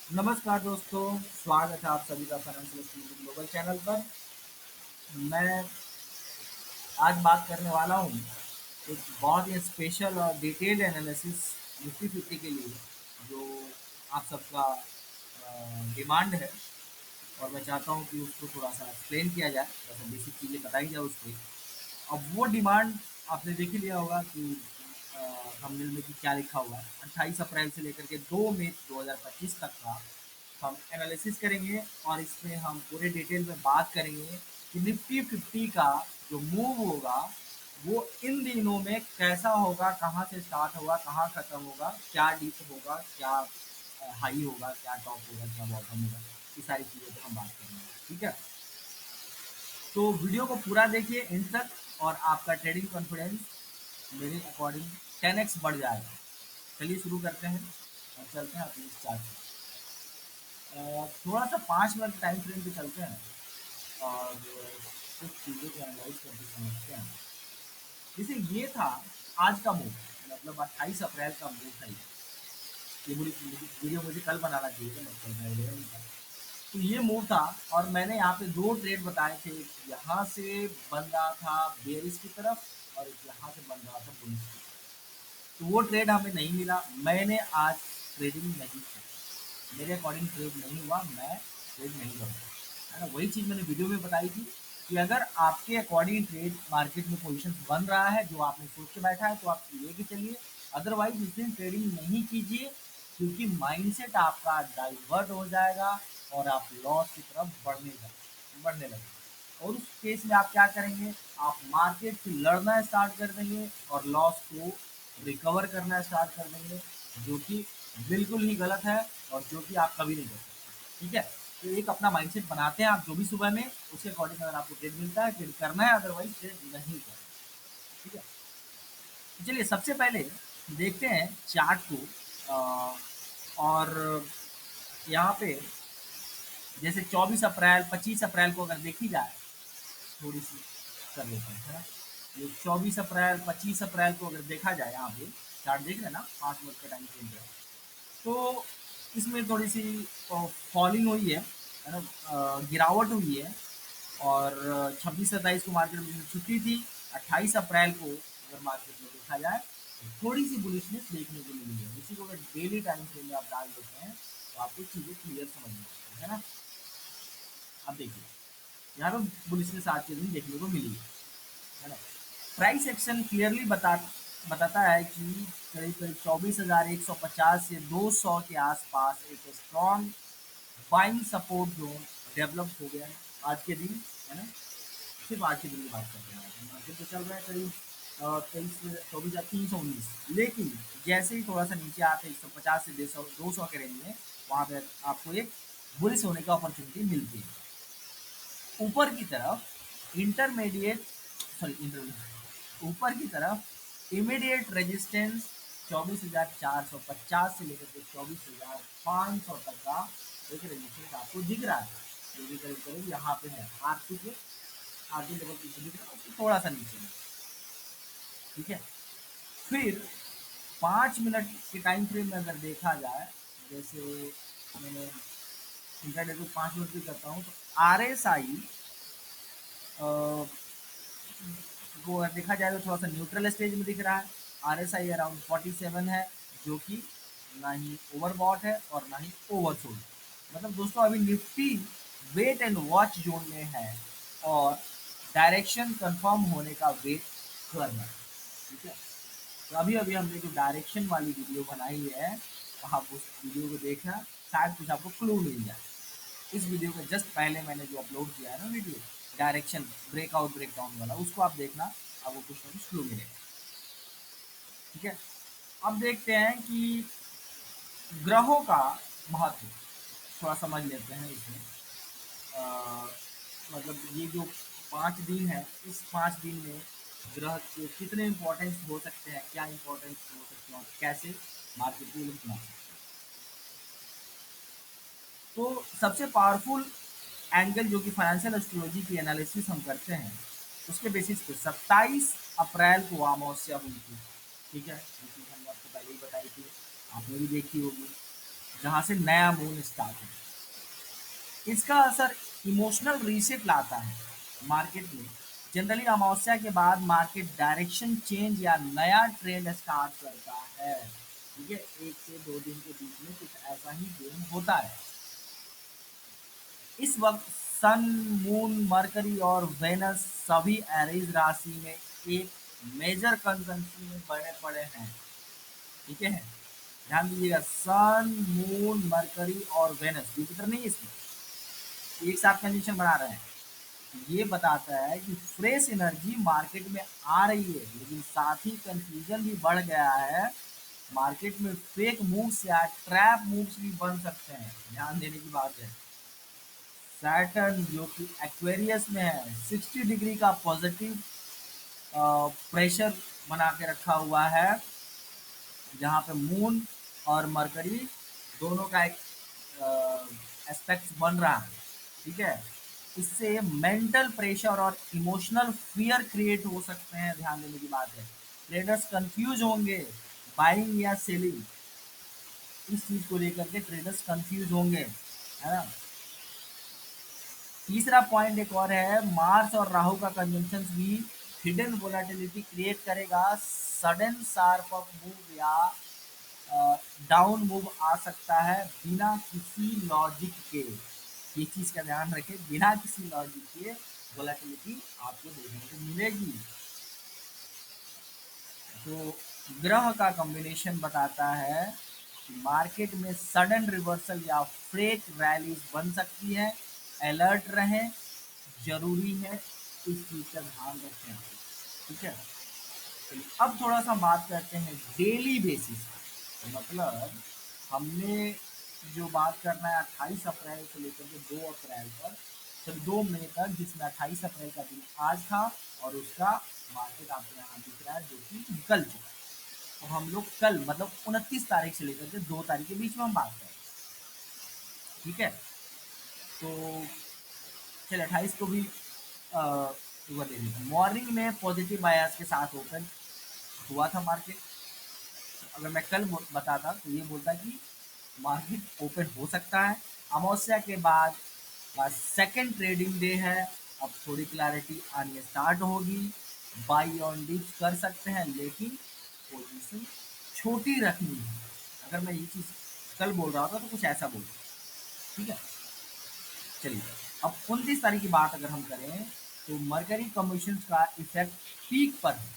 नमस्कार दोस्तों, स्वागत है आप सभी का फाइनेंशियल स्टडी ग्लोबल चैनल पर। मैं आज बात करने वाला हूँ एक बहुत ही स्पेशल और डिटेल्ड एनालिसिस निफ्टी 50 के लिए, जो आप सबका डिमांड है। और मैं चाहता हूँ कि उसको थोड़ा सा एक्सप्लेन किया जाए, थोड़ा सा बेसिक चीज़ें बताई जाए उस पर। अब वो डिमांड आपने देख ही लिया होगा कि थंबनेल में कि क्या लिखा हुआ है। 28 अप्रैल से लेकर के 2 मई 2025 तक का हम एनालिसिस करेंगे, और इसमें हम पूरे डिटेल में बात करेंगे कि निफ्टी 50 का जो मूव होगा वो इन दिनों में कैसा होगा, कहाँ से स्टार्ट होगा, कहाँ ख़त्म होगा, क्या डीप होगा, क्या हाई होगा, क्या टॉप होगा, क्या बॉटम होगा। ये सारी चीज़ों पर हम बात करेंगे, ठीक है। तो वीडियो को पूरा देखिए एंड तक, और आपका ट्रेडिंग कॉन्फिडेंस मेरे अकॉर्डिंग 10x बढ़ जाएगा। चलिए शुरू करते हैं और चलते हैं अपने इस चार्ट पर। थोड़ा सा 5 मिनट टाइम फ्रेम पे चलते हैं और कुछ चीज़ों को एनालाइज करके समझते हैं। जैसे ये था आज का मूव, मतलब 28 अप्रैल का मूव था ये पूरी वीडियो मुझे कल बनाना चाहिए था, मतलब कल मैं अवेलेबल नहीं था। तो ये मूव था, और मैंने यहाँ पे दो ट्रेड बताए थे। एक यहाँ से बन रहा था बेरिस की तरफ, और एक यहाँ से बन रहा था बुलिश की तरफ। तो वो ट्रेड हमें नहीं मिला। मैंने आज ट्रेडिंग नहीं की, मेरे अकॉर्डिंग ट्रेड नहीं हुआ, मैं ट्रेड नहीं करूँगा, है ना। वही चीज़ मैंने वीडियो में बताई थी कि अगर आपके अकॉर्डिंग ट्रेड मार्केट में पोजीशन बन रहा है जो आपने सोच के बैठा है तो आप लेके चलिए, अदरवाइज उस दिन ट्रेडिंग नहीं कीजिए, क्योंकि माइंडसेट आपका डाइवर्ट हो जाएगा और आप लॉस की तरफ बढ़ने लगेंगे। और उस केस में आप क्या करेंगे, आप मार्केट से लड़ना स्टार्ट कर देंगे और लॉस को रिकवर करना स्टार्ट कर देंगे, जो कि बिल्कुल ही गलत है और जो कि आप कभी नहीं कर सकते, ठीक है। तो एक अपना माइंडसेट बनाते हैं आप जो भी सुबह में, उसके अकॉर्डिंग अगर आपको ट्रेड मिलता है ट्रेड करना है, अदरवाइज ट्रेड नहीं करना, ठीक है। तो चलिए सबसे पहले देखते हैं चार्ट को। और यहाँ पे जैसे 24 अप्रैल 25 अप्रैल को अगर देखी जाए, थोड़ी सी कर लेते हैं, है ना। ये 24 अप्रैल 25 अप्रैल को अगर देखा जाए, यहाँ पे चार्ट देख रहे हैं ना, 5 मिनट का टाइम फ्रेम पे। तो इसमें थोड़ी सी फॉलिंग हुई है ना, गिरावट हुई है। और 26-27 को मार्केट में छुट्टी थी। 28 अप्रैल को अगर मार्केट में देखा जाए तो थोड़ी सी बुलिशनेस देखने को मिली है। इसी को अगर डेली टाइम फ्रेम में आप डाल देते हैं तो आपको चीज़ें क्लियर समझ में आती है ना। अब देखिए यहाँ पे बुलिशनेस आज के दिन देखने को मिली है ना। प्राइस एक्शन क्लियरली बताता है कि करीब करीब 24,150 से 200 के आसपास एक strong buying support zone develop हो गया है आज के दिन, है ना। सिर्फ आज के दिन की बात कर रहे हैं, मार्केट तो चल रहा है करीब 23,24,319, लेकिन जैसे ही थोड़ा सा नीचे आते 150 से 200 के रेंज में, वहाँ पर आपको एक बुलिश होने की अपॉर्चुनिटी मिलती है। ऊपर की तरफ इंटरमीडिएट सॉरी इंटरमीडिएट ऊपर की तरफ इमीडिएट रेजिस्टेंस 24,450 से लेकर के 24,500 तक का एक रेजिस्टेंस आपको दिख रहा है, जो कि करीब करीब यहाँ पे है आरटी लेवल की दिख रहा है, उससे थोड़ा सा नीचे है, ठीक है। फिर 5 मिनट के टाइम फ्रेम में अगर देखा जाए, जैसे मैंने इंटरडे को 5 मिनट भी करता हूँ, तो आर एस आई को अगर देखा जाए तो थोड़ा सा न्यूट्रल स्टेज में दिख रहा है। आर एस आई अराउंड 47 है, जो कि ना ही ओवरबॉट है और ना ही ओवरसोल्ड। मतलब दोस्तों अभी Nifty wait and watch zone में है और डायरेक्शन कंफर्म होने का वेट कर रहा है, ठीक है। तो अभी अभी हमने जो डायरेक्शन वाली वीडियो बनाई है, तो आप उस वीडियो को देखना, शायद कुछ आपको क्लू मिल जाए। इस वीडियो के जस्ट पहले मैंने जो अपलोड किया है ना वीडियो, डायरेक्शन ब्रेकआउट ब्रेकडाउन वाला, उसको आप देखना, आपको कुछ ना कुछ क्लू मिलेगा, ठीक है। अब देखते हैं कि ग्रहों का महत्व थोड़ा समझ लेते हैं इसमें। अ, मतलब ये जो 5 दिन है, इस 5 दिन में ग्रह के कितने इंपॉर्टेंस हो सकते हैं, क्या इंपॉर्टेंस हो सकते हैं और कैसे मार्केट को लोग बना सकते हैं। तो सबसे पावरफुल एंगल जो कि फाइनेंशियल एस्ट्रोलॉजी की एनालिसिस हम करते हैं, उसके बेसिस पे 27 अप्रैल को अमावस्या हुई थी, ठीक है। ये चीज़ हमने आपको पहले ही बताई थी, आपने भी देखी होगी। जहाँ से नया मून स्टार्ट हो। इसका असर इमोशनल रीसेट लाता है मार्केट में। जनरली अमावस्या के बाद मार्केट डायरेक्शन चेंज या नया ट्रेंड स्टार्ट करता है। ठीक है, 1 से 2 दिन के बीच में कुछ ऐसा ही गेम होता है। इस वक्त सन, मून, मरकरी और वेनस सभी एरीज राशि में एक मेजर कंजंक्शन में बने पड़े हैं। ठीक है, ध्यान दीजिएगा, सन, मून, मरकरी और वेनस, जुपिटर नहीं, इसमें एक साथ कंजंक्शन बना रहे हैं। ये बताता है कि फ्रेश एनर्जी मार्केट में आ रही है, लेकिन साथ ही कंफ्यूजन भी बढ़ गया है। मार्केट में फेक मूव्स या ट्रैप मूव्स भी बन सकते हैं, ध्यान देने की बात है। सैटर्न जो कि एक्वेरियस में है, 60 डिग्री का पॉजिटिव प्रेशर बना के रखा हुआ है, जहाँ पे मून और मरकरी दोनों का एक एस्पेक्ट बन रहा है। ठीक है, इससे मेंटल प्रेशर और इमोशनल फियर क्रिएट हो सकते हैं, ध्यान देने की बात है। ट्रेडर्स कंफ्यूज होंगे बाइंग या सेलिंग, इस चीज को लेकर के ट्रेडर्स कंफ्यूज होंगे, है ना। तीसरा पॉइंट एक और है, मार्स और राहु का कंजंक्शन भी हिडन वोलेटिलिटी क्रिएट करेगा। सडन शार्प अप मूव या डाउन मूव आ सकता है बिना किसी लॉजिक के। ये चीज का ध्यान रखें, बिना किसी लॉजिक के वोलेटिलिटी आपको देखने को मिलेगी। तो ग्रह का कॉम्बिनेशन बताता है कि मार्केट में सडन रिवर्सल या फ्रेक रैलीज बन सकती है। अलर्ट रहें, जरूरी है, इस चीज का ध्यान रखें। ठीक है, चलिए अब थोड़ा सा बात करते हैं डेली बेसिस पर। मतलब हमने जो बात करना है 28 अप्रैल से लेकर के 2 अप्रैल तक, फिर 2 मई तक, जिसमें 28 अप्रैल का दिन आज था और उसका मार्केट आपको यहाँ दिख रहा है जो कि निकल चुका है। तो हम लोग कल मतलब 29 तारीख से लेकर के 2 तारीख के बीच में हम बात करें। ठीक है, तो चलिए 28 को भी हुआ दे देते हैं। मॉर्निंग में पॉजिटिव बायस के साथ ओपन हुआ था मार्केट। अगर मैं कल बताता तो ये बोलता कि मार्केट ओपन हो सकता है। अमावस्या के बाद सेकंड ट्रेडिंग डे है, अब थोड़ी क्लैरिटी आनी स्टार्ट होगी। बाई ऑन डिप्स कर सकते हैं, लेकिन पोजीशन छोटी रखनी है। अगर मैं ये चीज़ कल बोल रहा था तो कुछ ऐसा बोल रहा। ठीक है, चलिए अब 29 तारीख की बात अगर हम करें तो मरकरी कमीशन का इफेक्ट पीक पर है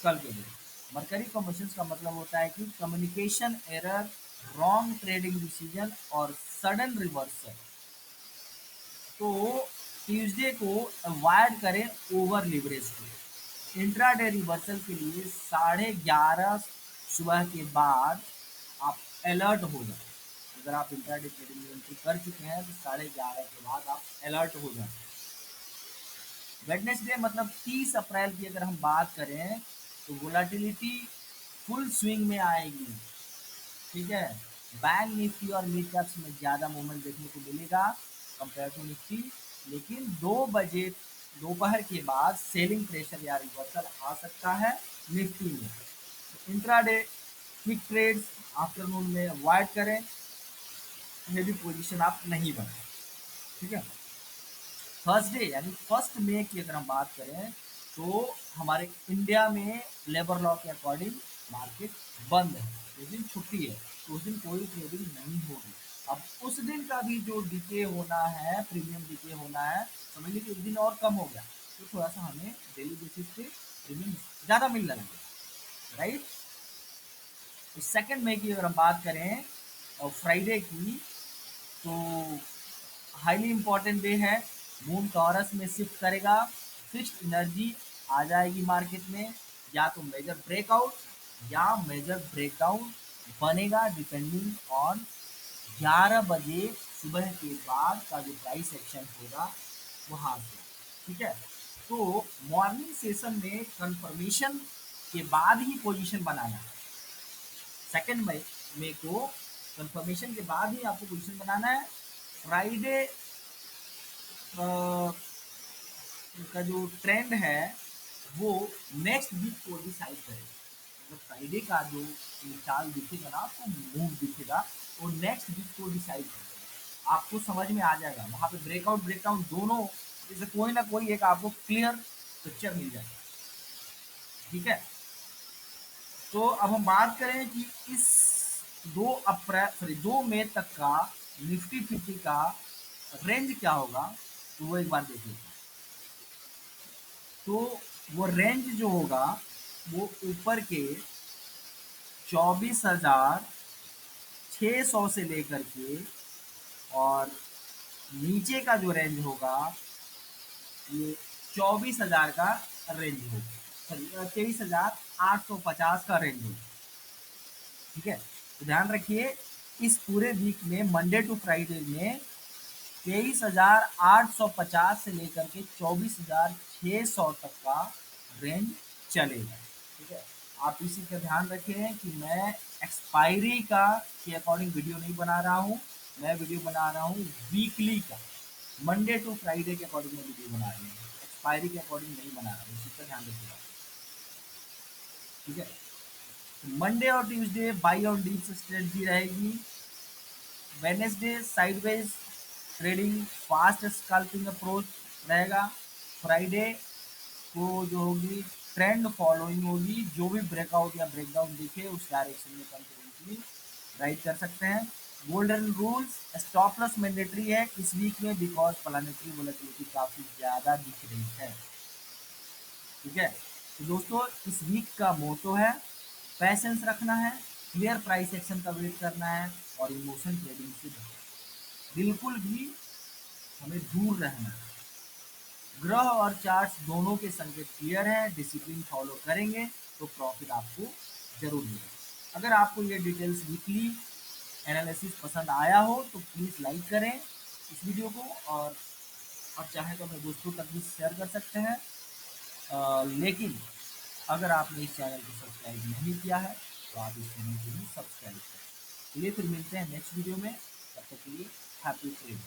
कल के दिन। मरकरी कमीशन का मतलब होता है कि communication error, wrong trading decision और सडन रिवर्सल। तो ट्यूसडे को अवॉइड करें ओवर लिवरेज को। इंट्राडे रिवर्सल के लिए 11:30 सुबह के बाद आप अलर्ट हो जाए। अगर आप इंट्राडे ट्रेडिंग में एंट्री कर चुके हैं तो 11:30 के बाद आप अलर्ट हो जाए। वेडनेसडे मतलब 30 अप्रैल की अगर हम बात करें तो वोलाटिलिटी फुल स्विंग में आएगी। ठीक है, बैंक निफ्टी और मिड कैप्स में ज़्यादा मूवमेंट देखने को मिलेगा कंपेयर टू निफ्टी, लेकिन 2 बजे दोपहर के बाद सेलिंग प्रेशर या रिवर्सल आ सकता है निफ्टी में। इंट्राडे क्विक ट्रेड्स आफ्टरनून में अवॉइड करें, हेवी पोजीशन आप नहीं बनाएं। ठीक है, थर्सडे यानी 1 मई की अगर हम बात करें तो हमारे इंडिया में लेबर लॉ के अकॉर्डिंग मार्केट बंद है, उस दिन छुट्टी है, तो उस दिन कोई ट्रेडिंग नहीं होगी। अब उस दिन का भी जो डीके होना है, प्रीमियम डीके होना है, समझ लीजिए उस दिन और कम हो गया, तो थोड़ा सा हमें डेली बेसिस पे प्रीमियम ज़्यादा मिलने लगे, राइट। तो 2 मई की अगर हम बात करें और फ्राइडे की, तो हाईली इंपॉर्टेंट डे है। मून टॉरस में शिफ्ट करेगा, फिक्स्ड एनर्जी आ जाएगी मार्केट में, या तो मेजर ब्रेकआउट या मेजर ब्रेकडाउन बनेगा डिपेंडिंग ऑन 11 बजे सुबह के बाद का जो प्राइस एक्शन होगा वहाँ से। ठीक है, तो मॉर्निंग सेशन में कंफर्मेशन के बाद ही पोजीशन बनाना है। 2 मई को कंफर्मेशन के बाद ही आपको पोजीशन बनाना है। फ्राइडे का जो ट्रेंड है वो नेक्स्ट वीक को डिसाइड करेगा। मतलब फ्राइडे का जो चाल दिखेगा ना आपको, मूव दिखेगा, वो नेक्स्ट वीक को डिसाइड कर देगा। आपको समझ में आ जाएगा वहाँ पे ब्रेकआउट ब्रेकडाउन दोनों, जैसे कोई ना कोई एक आपको क्लियर पिक्चर मिल जाएगा। ठीक है, तो अब हम बात करें कि इस 2 मई तक का निफ्टी 50 का रेंज क्या होगा, तो वो एक बार देख लेते हैं। तो वो रेंज जो होगा वो ऊपर के 24,600 से लेकर के, और नीचे का जो रेंज होगा ये 24,000 का रेंज होगा, सॉरी 23,850 का रेंज होगा। ठीक है, तो ध्यान रखिए इस पूरे वीक में मंडे टू फ्राइडे में 23,850 से लेकर के 24,600 तक का रेंज चलेगा। ठीक है, आप इसी का ध्यान रखें कि मैं एक्सपायरी का के अकॉर्डिंग वीडियो नहीं बना रहा हूँ, मैं वीडियो बना रहा हूँ वीकली का, मंडे टू फ्राइडे के अकॉर्डिंग मैं वीडियो बना रही हूँ, एक्सपायरी के अकॉर्डिंग नहीं बना रहा हूँ, इसी का ध्यान रखिएगा। ठीक है, मंडे और Tuesday buy on dips strategy रहेगी, Wednesday sideways trading fast scalping approach रहेगा, फ्राइडे को जो होगी ट्रेंड फॉलोइंग होगी, जो भी ब्रेकआउट या ब्रेकडाउन दिखे उस डायरेक्शन में कंटिन्यूसली राइड कर सकते हैं। Golden rules stop loss mandatory है इस वीक में बिकॉज प्लानेटरी वोलेटिलिटी काफ़ी ज़्यादा दिख रही है। ठीक है, तो दोस्तों इस वीक का मोटो है पैसेंस रखना है, क्लियर प्राइस एक्शन का वेट करना है, और इमोशन ट्रेडिंग से बिल्कुल भी हमें दूर रहना है। ग्रह और चार्ट्स दोनों के संकेत क्लियर हैं, डिसिप्लिन फॉलो करेंगे तो प्रॉफिट आपको जरूर मिलेगा। अगर आपको ये डिटेल्स वीकली एनालिसिस पसंद आया हो तो प्लीज़ लाइक करें इस वीडियो को, और चाहे तो अपने दोस्तों तक भी शेयर कर सकते हैं। लेकिन अगर आपने इस चैनल को सब्सक्राइब नहीं किया है तो आप इस चैनल को भी सब्सक्राइब करें। चलिए फिर मिलते हैं नेक्स्ट वीडियो में, तब तक के लिए हैप्पी ट्रेडिंग।